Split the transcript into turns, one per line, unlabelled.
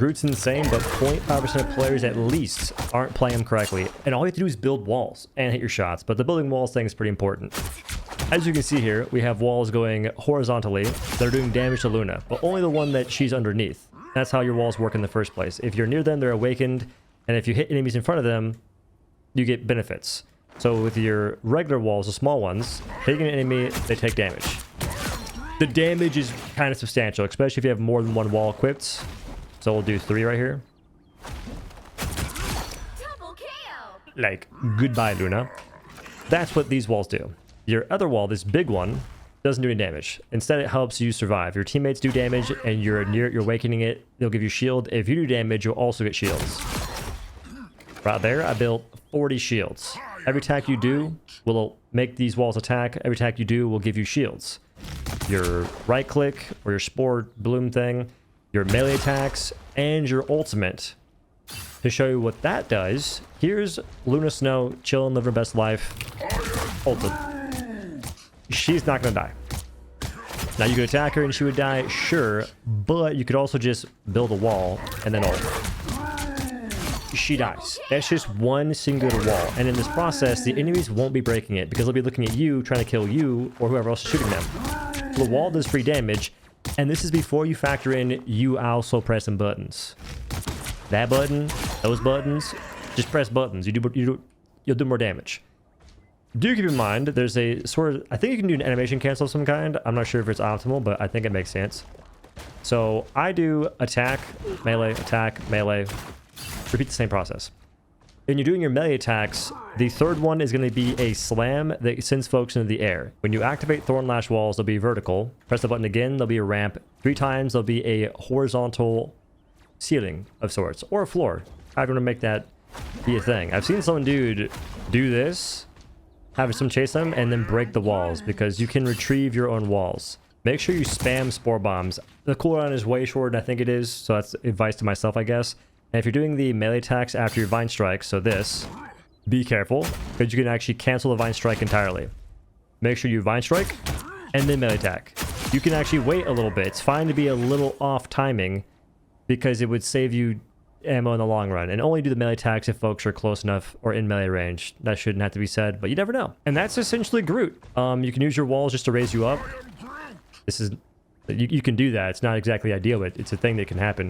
Groot's insane, but 0.5% of players at least aren't playing him correctly. And all you have to do is build walls and hit your shots. But the building walls thing is pretty important. As you can see here, we have walls going horizontally that are doing damage to Luna, but only the one that she's underneath. That's how your walls work in the first place. If you're near them, they're awakened, and if you hit enemies in front of them, you get benefits. So with your regular walls, the small ones, hitting an enemy, they take damage. The damage is kind of substantial, especially if you have more than one wall equipped. So we'll do 3 right here. Like, goodbye, Luna. That's what these walls do. Your other wall, this big one, doesn't do any damage. Instead, it helps you survive. Your teammates do damage, and you're awakening it. They'll give you shield. If you do damage, you'll also get shields. Right there, I built 40 shields. Every attack you do will make these walls attack. Every attack you do will give you shields. Your right click or your spore bloom thing, your melee attacks, and your ultimate. To show you what that does, here's Luna Snow chilling, living her best life. Ultimate. She's not gonna die. Now you could attack her and she would die, sure, but you could also just build a wall and then ult. She dies. That's just one singular wall, and in this process the enemies won't be breaking it because they'll be looking at you, trying to kill you or whoever else is shooting them. The wall does free damage, and this is before you factor in you also pressing buttons. That button, those buttons, just press buttons. You'll do more damage. Do keep in mind there's a sort of, I think you can do an animation cancel of some kind. I'm not sure if it's optimal, but I think it makes sense. So I do attack, melee, repeat the same process. When you're doing your melee attacks, the third one is going to be a slam that sends folks into the air. When you activate Thorn Lash walls, they'll be vertical. Press the button again, there'll be a ramp. 3 times, there'll be a horizontal ceiling of sorts, or a floor. I'm going to make that be a thing. I've seen some dude do this, have some chase them, and then break the walls, because you can retrieve your own walls. Make sure you spam spore bombs. The cooldown is way shorter than I think it is, so that's advice to myself, I guess. And if you're doing the melee attacks after your Vine Strike, so this, be careful, because you can actually cancel the Vine Strike entirely. Make sure you Vine Strike, and then melee attack. You can actually wait a little bit. It's fine to be a little off timing, because it would save you ammo in the long run. And only do the melee attacks if folks are close enough or in melee range. That shouldn't have to be said, but you never know. And that's essentially Groot. You can use your walls just to raise you up. This is... You can do that. It's not exactly ideal, but it's a thing that can happen.